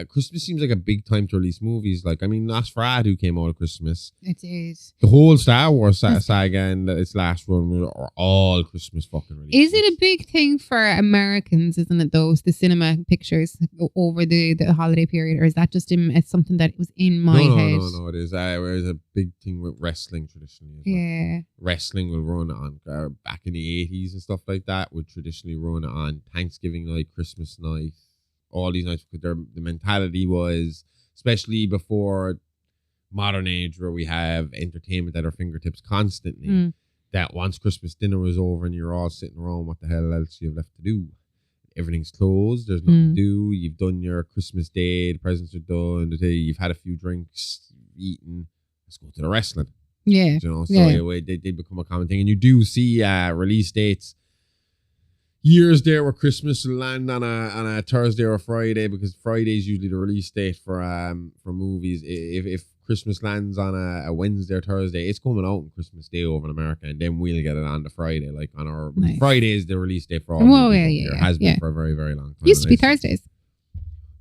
Christmas seems like a big time to release movies. Like, I mean, Nosferatu came out at Christmas. It is. The whole Star Wars saga and its last run are all Christmas fucking releases. Is it a big thing for Americans, isn't it, those, the cinema pictures over the holiday period? Or is that just it's something that was in my head? No, it is. There's a big thing with wrestling traditionally as well. Yeah. Wrestling will run on, back in the 80s and stuff like that, would traditionally run on Thanksgiving night, Christmas night, all these nights, because the mentality was, especially before modern age where we have entertainment at our fingertips constantly, that once Christmas dinner was over and you're all sitting around, what the hell else you have left to do? everything's closed. There's nothing to do. You've done your Christmas Day. The presents are done. The day you've had a few drinks, eaten. Let's go to the wrestling. Yeah. You know, so they become a common thing. And you do see release dates. Years there where Christmas will land on a Thursday or a Friday, because Friday is usually the release date for movies. If Christmas lands on a Wednesday or Thursday, it's coming out on Christmas Day over in America, and then we'll get it on the Friday. Like on our Friday is the release date for all movies. It has been for a very, very long time. Used to be Thursdays.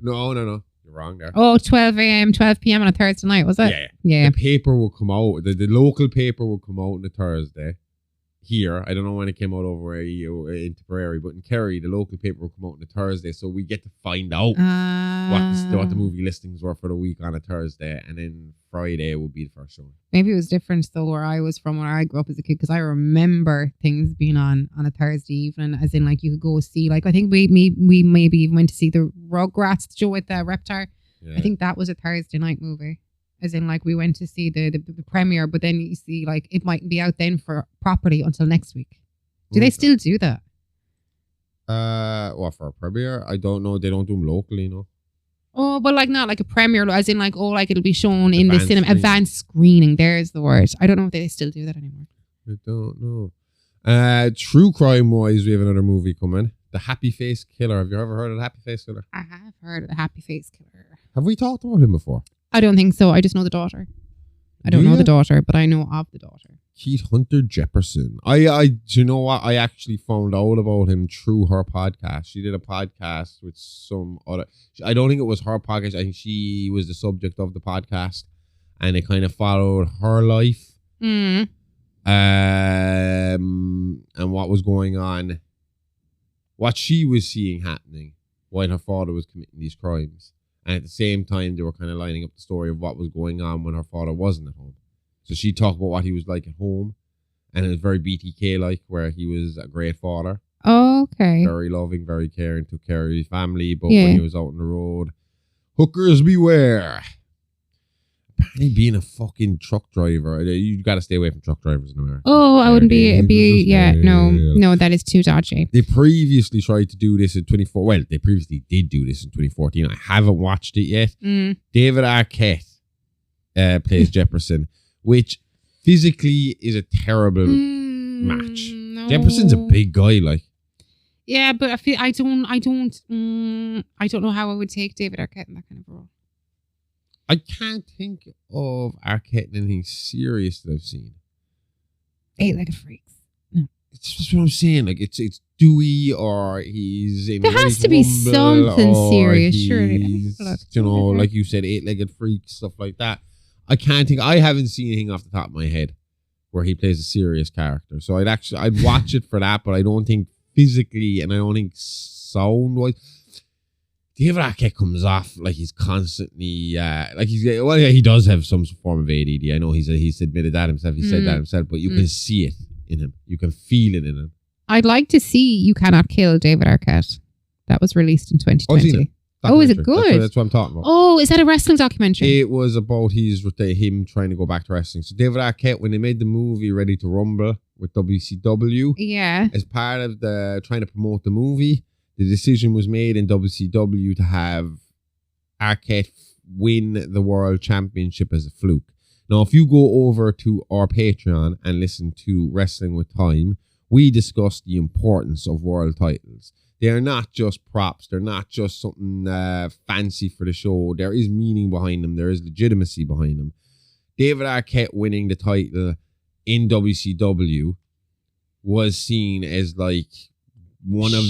No. You're wrong there. Oh, 12 a.m., 12 p.m. on a Thursday night, was it? Yeah. The paper will come out. The local paper will come out on a Thursday. Here, I don't know when it came out over in Tipperary, but in Kerry, the local paper will come out on a Thursday, so we get to find out what the movie listings were for the week on a Thursday, and then Friday will be the first show. Maybe it was different though where I was from when I grew up as a kid, because I remember things being on a Thursday evening, as in like you could go see, like I think we maybe even went to see the Rugrats show with the Reptar. Yeah. I think that was a Thursday night movie. As in, like, we went to see the premiere, but then you see, like, it mightn't be out then for property until next week. Do they still do that? What, for a premiere? I don't know. They don't do them locally, no. Oh, but like not like a premiere, as in like, oh, like it'll be shown in the cinema. Advanced screening. There's the word. I don't know if they still do that anymore. I don't know. True crime wise, we have another movie coming. The Happy Face Killer. Have you ever heard of the Happy Face Killer? I have heard of the Happy Face Killer. Have we talked about him before? I don't think so. I just know the daughter. I don't know the daughter, but I know of the daughter. Keith Hunter Jefferson. Do you know what? I actually found out about him through her podcast. She did a podcast with some other. I don't think it was her podcast. I think she was the subject of the podcast, and it kind of followed her life, and what was going on, what she was seeing happening while her father was committing these crimes. And at the same time, they were kind of lining up the story of what was going on when her father wasn't at home. So she talked about what he was like at home. And it was very BTK-like, where he was a great father. Oh, okay. Very loving, very caring, took care of his family. But when he was out on the road, hookers beware. Apparently being a fucking truck driver, you got to stay away from truck drivers in America. Oh, I wouldn't be no, that is too dodgy. They previously tried to do this in 24. Well, they previously did do this in 2014. I haven't watched it yet. David Arquette plays Jefferson, which physically is a terrible match. No. Jefferson's a big guy, like. Yeah, but I don't know how I would take David Arquette in that kind of role. I can't think of Arquette in anything serious that I've seen. Eight-legged freaks. No. It's just what I'm saying. Like it's Dewey, or he's in. There has to be something serious, surely. You know, like you said, eight-legged freaks, stuff like that. I can't think. I haven't seen anything off the top of my head where he plays a serious character. So I'd watch it for that, but I don't think physically, and I don't think sound-wise. David Arquette comes off like he's constantly, he does have some form of ADD. I know he's admitted that himself. He said that himself, but you can see it in him. You can feel it in him. I'd like to see You Cannot Kill David Arquette. That was released in 2020. Oh, is it good? That's what I'm talking about. Oh, is that a wrestling documentary? It was about him trying to go back to wrestling. So David Arquette, when they made the movie Ready to Rumble with WCW, as part of the trying to promote the movie, the decision was made in WCW to have Arquette win the world championship as a fluke. Now, if you go over to our Patreon and listen to Wrestling with Time, we discuss the importance of world titles. They are not just props. They're not just something fancy for the show. There is meaning behind them. There is legitimacy behind them. David Arquette winning the title in WCW was seen as like one of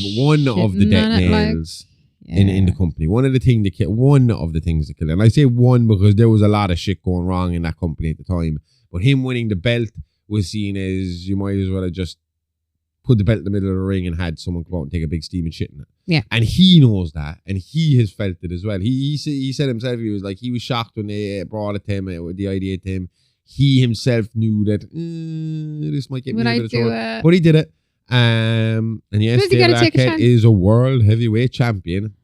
the death nails in the company. One of the things that killed. And I say one because there was a lot of shit going wrong in that company at the time. But him winning the belt was seen as, you might as well have just put the belt in the middle of the ring and had someone come out and take a big steaming shit in it. Yeah. And he knows that, and he has felt it as well. He said himself, he was shocked when they brought it to him, with the idea to him. He himself knew that this might get me a bit of trouble. But he did it. And yes, David Arquette is a world heavyweight champion,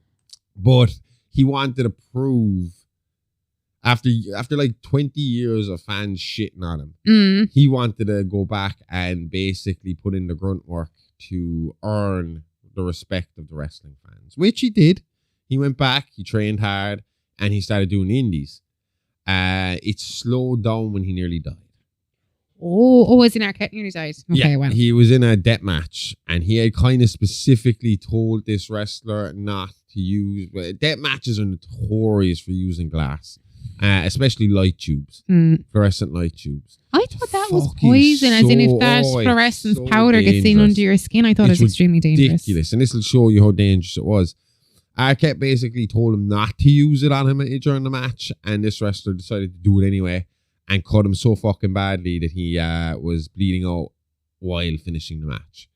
but he wanted to prove after like 20 years of fans shitting on him, he wanted to go back and basically put in the grunt work to earn the respect of the wrestling fans, which he did. He went back, he trained hard, and he started doing the indies. It slowed down when he nearly died. Was in Arquette nearly died? Okay, well. He was in a death match, and he had kind of specifically told this wrestler not to use... Death matches are notorious for using glass, especially light tubes, fluorescent light tubes. I thought that was poison, as in if that fluorescent powder gets in under your skin, I thought it was extremely dangerous. Ridiculous, and this will show you how dangerous it was. Arquette basically told him not to use it on him during the match, and this wrestler decided to do it anyway and cut him so fucking badly that he was bleeding out while finishing the match.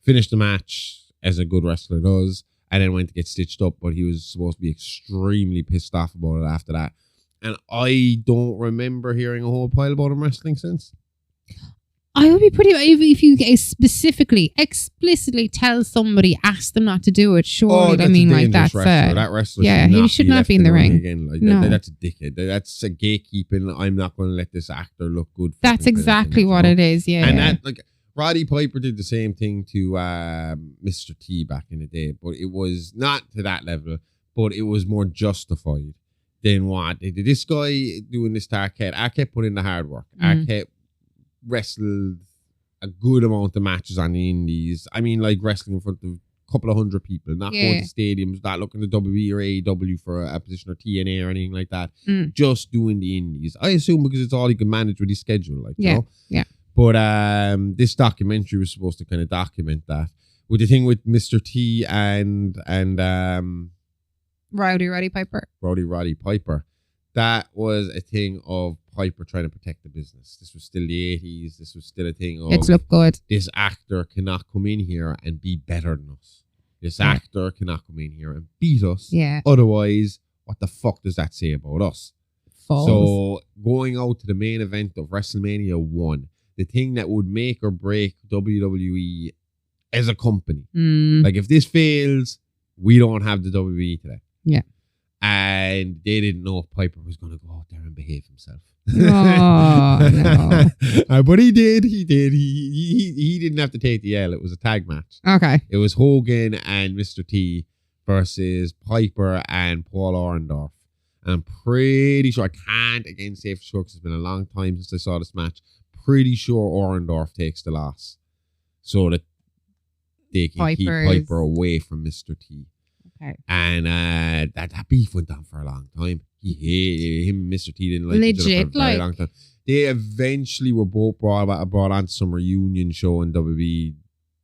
Finished the match as a good wrestler does, and then went to get stitched up, but he was supposed to be extremely pissed off about it after that. And I don't remember hearing a whole pile about him wrestling since. I would be pretty... If you explicitly tell somebody, ask them not to do it, surely, I mean, like, that's... that wrestler he should not be in the ring. Again. Like, no. That's a dickhead. That's a gatekeeping. I'm not going to let this actor look good. That's exactly what it is, yeah. And that, like, Roddy Piper did the same thing to Mr. T back in the day, but it was not to that level, but it was more justified than what this guy doing this to Arquette. Arquette put in the hard work. Arquette wrestled a good amount of matches on the indies. I mean, like wrestling in front of a couple of hundred people, not going to stadiums, not looking at WWE or AEW for a position or TNA or anything like that. Just doing the indies. I assume because it's all he can manage with his schedule, like you know. Yeah. But this documentary was supposed to kind of document that. With the thing with Mr. T and Roddy Piper. That was a thing of Piper trying to protect the business. This was still the 80s. This was still a thing of... It's looked good. This actor cannot come in here and be better than us. This actor cannot come in here and beat us. Yeah. Otherwise, what the fuck does that say about us? False. So, going out to the main event of WrestleMania 1, the thing that would make or break WWE as a company. Like, if this fails, we don't have the WWE today. Yeah. And they didn't know if Piper was going to go out there and behave himself. Oh, no. But he did. He didn't have to take the L. It was a tag match. Okay. It was Hogan and Mr. T versus Piper and Paul Orndorff. And I'm pretty sure, I can't again say for sure because it's been a long time since I saw this match. Pretty sure Orndorff takes the loss so that they can keep Piper away from Mr. T. Okay. And that beef went on for a long time. Him and Mr. T didn't like each other for a very long time. They eventually were both brought on some reunion show in WWE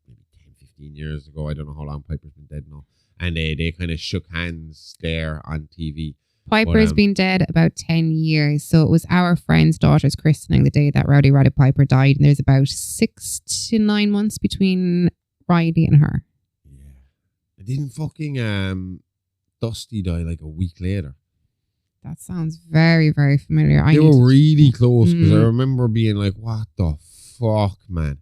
maybe 10, 15 years ago. I don't know how long Piper's been dead now. And they kind of shook hands there on TV. Piper's been dead about 10 years. So it was our friend's daughter's christening the day that Roddy Piper died. And there's about 6 to 9 months between Riley and her. Didn't fucking Dusty die like a week later? That sounds very, very familiar. They were really close because I remember being like, what the fuck, man?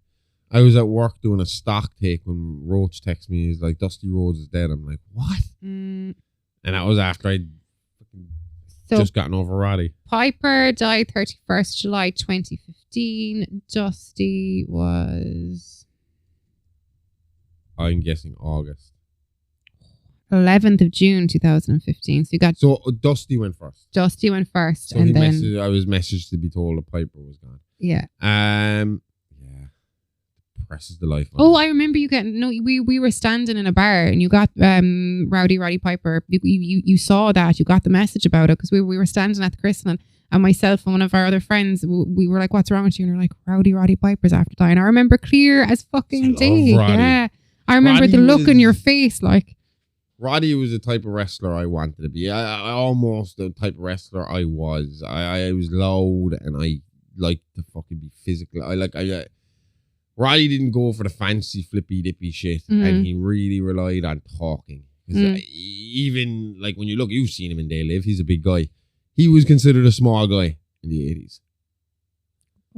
I was at work doing a stock take when Roach texted me. He's like, Dusty Rhodes is dead. I'm like, what? And that was after I'd just gotten over Roddy. Piper died 31st July 2015. Dusty was... I'm guessing August. 11th of June 2015. So Dusty went first. So and then I was messaged to be told that Piper was gone. Yeah. Presses the life. I remember you getting we were standing in a bar and you got Roddy Piper. You saw that, you got the message about it because we were standing at the christening and myself and one of our other friends, we were like, what's wrong with you? And you're like, Roddy Piper's after dying. I remember clear as fucking day. Yeah. I remember the look in your face, like. Roddy was the type of wrestler I wanted to be. I almost the type of wrestler I was. I was loud and I liked to fucking be physical. Roddy didn't go for the fancy flippy dippy shit, and he really relied on talking. Even like when you've seen him in They Live, he's a big guy. He was considered a small guy in the 80s.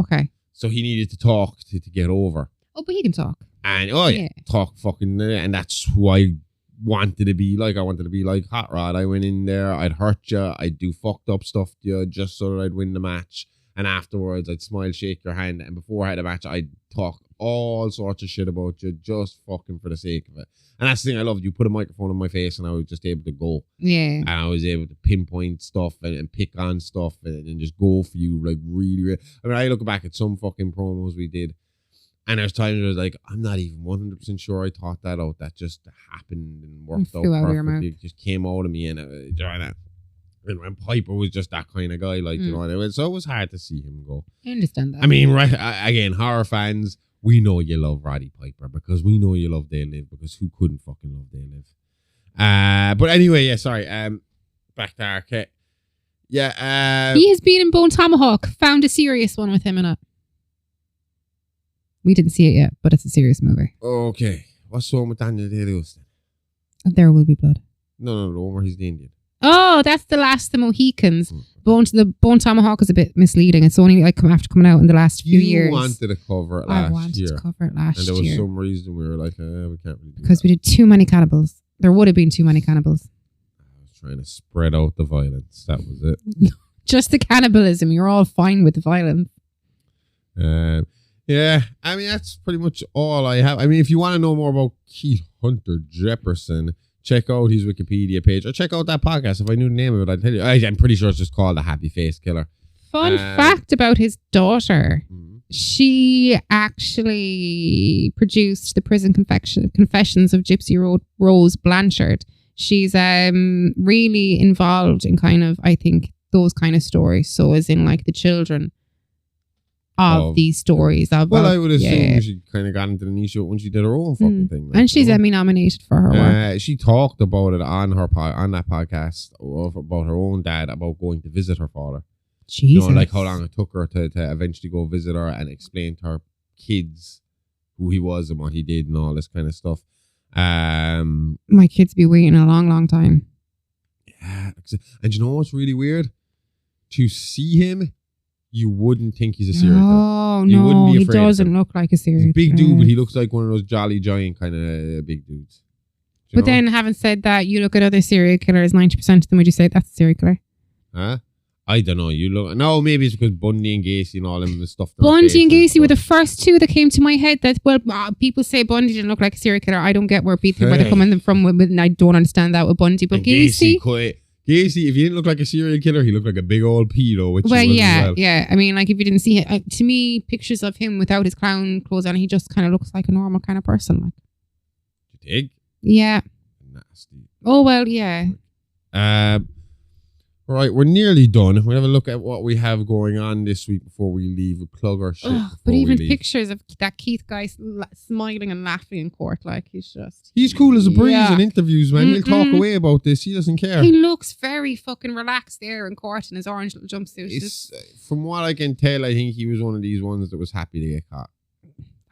Okay. So he needed to talk to get over. Oh, but he can talk. And talk fucking, and that's who I wanted to be like. I wanted to be like Hot Rod. I went in there, I'd hurt you, I'd do fucked up stuff to you just so that I'd win the match. And afterwards, I'd smile, shake your hand. And before I had a match, I'd talk all sorts of shit about you just fucking for the sake of it. And that's the thing I loved. You put a microphone on my face and I was just able to go. Yeah. And I was able to pinpoint stuff and pick on stuff and just go for you like really, really. I mean, I look back at some fucking promos we did. And there's times where I was like, I'm not even 100% sure I thought that out. That just happened and worked out perfectly. It just came out of me and and Piper was just that kind of guy, like, you know, so it was hard to see him go. I understand that. I mean, right, again, horror fans, we know you love Roddy Piper because we know you love They Live, because who couldn't fucking love They Live? But anyway, yeah, sorry. Back to Arquette. Yeah. He has been in Bone Tomahawk. Found a serious one with him in it. We didn't see it yet, but it's a serious movie. Okay. What's wrong with Daniel Day-Lewis then? There Will Be Blood. No, the one where he's the Indian. Oh, that's The Last of the Mohicans. The Bone Tomahawk is a bit misleading. It's only like after coming out in the last few years. You wanted to cover it last year. I wanted to cover it last year. And there was some reason we were like, we can't really do because we did too many cannibals. There would have been too many cannibals. I was trying to spread out the violence. That was it. Just the cannibalism. You're all fine with the violence. Yeah, I mean, that's pretty much all I have. I mean, if you want to know more about Keith Hunter Jefferson, check out his Wikipedia page or check out that podcast. If I knew the name of it, I'd tell you. I'm pretty sure it's just called The Happy Face Killer. Fun fact about his daughter. She actually produced the prison confessions of Gypsy Rose Blanchard. She's really involved in kind of, I think, those kind of stories. So as in like the children of these stories. I would assume she kind of got into the niche when she did her own fucking thing. Like, and she's Emmy nominated for her work. She talked about it on that podcast about her own dad, about going to visit her father. Jesus. You know, like how long it took her to eventually go visit her and explain to her kids who he was and what he did and all this kind of stuff. My kids be waiting a long, long time. Yeah. And you know what's really weird? To see him, you wouldn't think he's a serial killer. Oh, no, he doesn't look like a serial killer. He's a big dude, but he looks like one of those jolly giant kind of big dudes. But then, having said that, you look at other serial killers, 90% of them, would you say that's a serial killer? Huh? I don't know. No, maybe it's because Bundy and Gacy and all them and stuff. Bundy and Gacy were the first two that came to my head. That people say Bundy didn't look like a serial killer. I don't get where they're coming from. And I don't understand that with Bundy. But Gacy, if he didn't look like a serial killer, he looked like a big old pedo. Which yeah. I mean, like if you didn't see it, to me, pictures of him without his clown clothes on, he just kind of looks like a normal kind of person. Like, you dig? Yeah. Nasty. Oh well, yeah. Right, we're nearly done. We'll have a look at what we have going on this week before we leave. We'll plug our shit. But even pictures of that Keith guy smiling and laughing in court, like he's cool as a breeze in interviews, man. He'll talk away about this. He doesn't care. He looks very fucking relaxed there in court in his orange little jumpsuit. From what I can tell, I think he was one of these ones that was happy to get caught.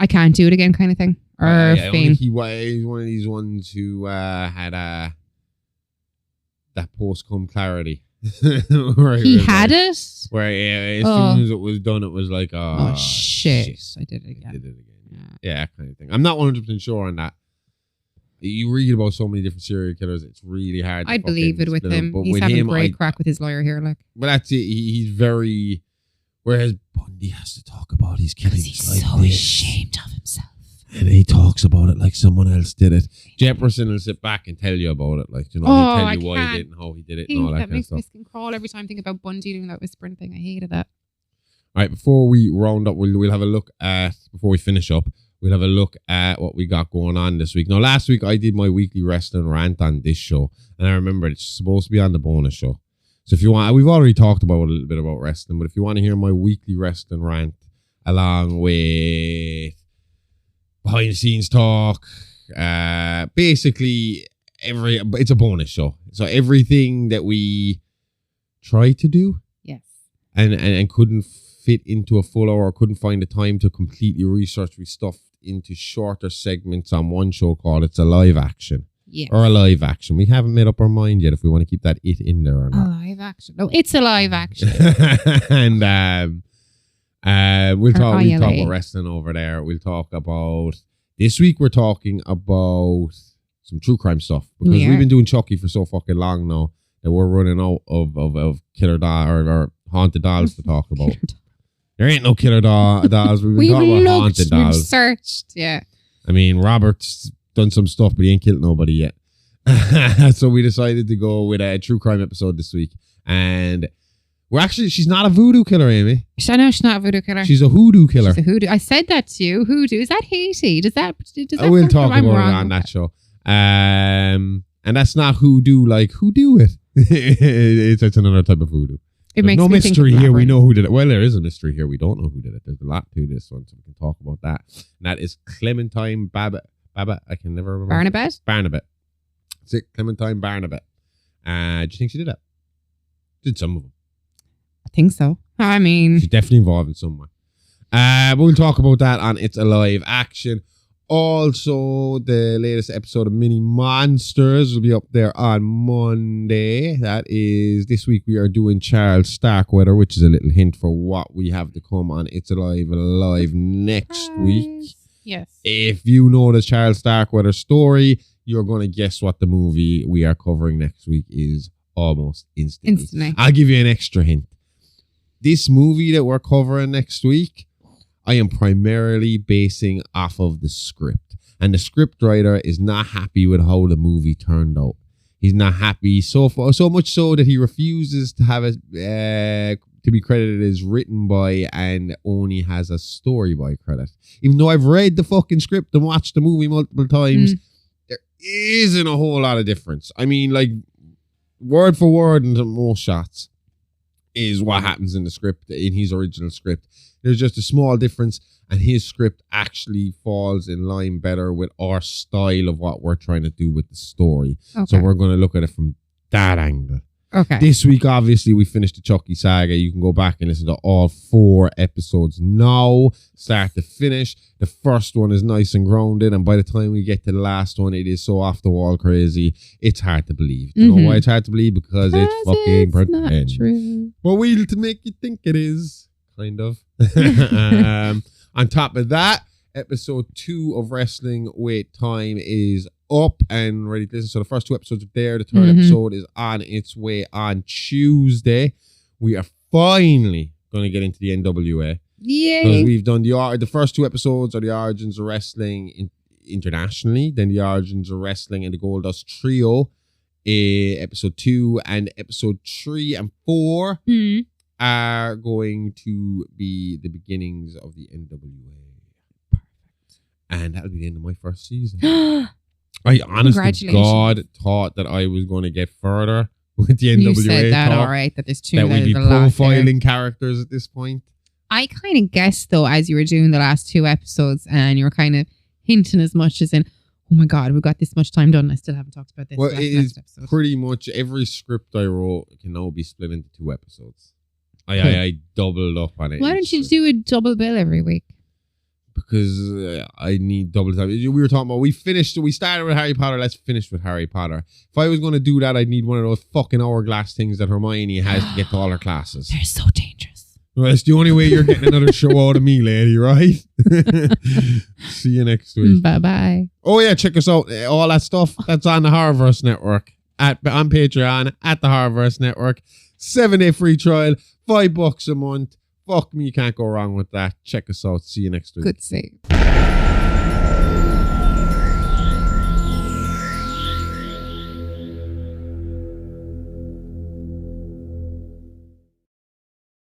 I can't do it again, kind of thing. Or fame. He was one of these ones who had that post-come clarity. He had it? Where as soon as it was done, it was like, oh shit. I did it again. Yeah, kind of thing. I'm not 100% sure on that. You read about so many different serial killers, it's really hard. I believe it with him. He's having great crack with his lawyer here. Like, but that's it. He's very. Whereas Bundy has to talk about his killings. He's so ashamed of himself. And he talks about it like someone else did it. Jefferson will sit back and tell you about it. Like, he'll tell you why he did it and how he did it and all that kind of stuff. That makes my skin crawl every time I think about Bundy doing that whispering thing. I hated that. All right, before we round up, we'll have a look at, before we finish up, we'll have a look at what we got going on this week. Now, last week I did my weekly wrestling rant on this show. And I remember it's supposed to be on the bonus show. So if you want, we've already talked about a little bit about wrestling, but if you want to hear my weekly wrestling rant along with behind the scenes talk, basically it's a bonus show. So everything that we tried to do, yes, and couldn't fit into a full hour, couldn't find the time to completely research, we stuffed into shorter segments on one show called It's a Live Action. Yes. Or a live action. We haven't made up our mind yet if we want to keep that it in there or not. A live action. No, it's a live action. And we'll talk about wrestling over there. We'll talk about this week. We're talking about some true crime stuff because we've been doing Chucky for so fucking long now that we're running out of killer doll or haunted dolls to talk about. There ain't no killer dolls. We've been talking about haunted dolls. We've searched, yeah. I mean, Robert's done some stuff, but he ain't killed nobody yet. So we decided to go with a true crime episode this week. And she's not a voodoo killer, Amy. I know she's not a voodoo killer. She's a hoodoo killer. She's a hoodoo. I said that to you. Hoodoo. Is that Haiti? Does that I will talk about it on that show. And that's not hoodoo like who do it. It's another type of voodoo. It makes no me mystery think of here. We know who did it. Well, there is a mystery here. We don't know who did it. There's a lot to this one, so we can talk about that. And that is Clementine Babbitt. I can never remember. Barnabet. That's it. Clementine Barnabet. Do you think she did that? Did some of them. I think so. I mean, she's definitely involved in some way. But we'll talk about that on It's Alive Action. Also, the latest episode of Mini Monsters will be up there on Monday. That is, this week we are doing Charles Starkweather, which is a little hint for what we have to come on It's Alive next week. Yes. If you know the Charles Starkweather story, you're going to guess what the movie we are covering next week is almost instantly. I'll give you an extra hint. This movie that we're covering next week, I am primarily basing off of the script. And the script writer is not happy with how the movie turned out. He's not happy so much so that he refuses to have it to be credited as written by and only has a story by credit. Even though I've read the fucking script and watched the movie multiple times, there isn't a whole lot of difference. I mean, like, word for word in most shots is what happens in the script, in his original script. There's just a small difference, and his script actually falls in line better with our style of what we're trying to do with the story. Okay. So we're going to look at it from that angle. Okay. This week, obviously, we finished the Chucky saga. You can go back and listen to all 4 episodes now, start to finish. The first one is nice and grounded, and by the time we get to the last one, it is so off the wall crazy. It's hard to believe. You know why it's hard to believe? Because it's fucking pretend. Not true. But we'll to make you think it is, kind of. On top of that, episode 2 of Wrestling Wait Time is up and ready to listen. So the first 2 episodes are there. The 3rd episode is on its way on Tuesday. We are finally going to get into the NWA. Yay! Because we've done the first 2 episodes are the origins of wrestling internationally, then the origins of wrestling in the Goldust Trio. Episode 2 and episode 3 and 4 are going to be the beginnings of the NWA. Perfect. And that'll be the end of my first season. I honestly, God, thought that I was going to get further with the NWA. You said that, all right, that there's too that we'd be profiling characters at this point. I kind of guessed, though, as you were doing the last 2 episodes, and you were kind of hinting as much as in, oh my God, we've got this much time done. I still haven't talked about this. Well, it is pretty much every script I wrote can now be split into 2 episodes. I doubled up on it. Why don't you do a double bill every week? Because I need double time. We were talking about, we started with Harry Potter, let's finish with Harry Potter. If I was going to do that, I'd need one of those fucking hourglass things that Hermione has to get to all her classes. They're so dangerous. Well, it's the only way you're getting another show out of me, lady, right? See you next week. Bye-bye. Oh yeah, check us out. All that stuff, that's on the Horrorverse Network. On Patreon, at the Horrorverse Network. 7-day free trial, $5 a month. Fuck me, you can't go wrong with that. Check us out. See you next week. Good save.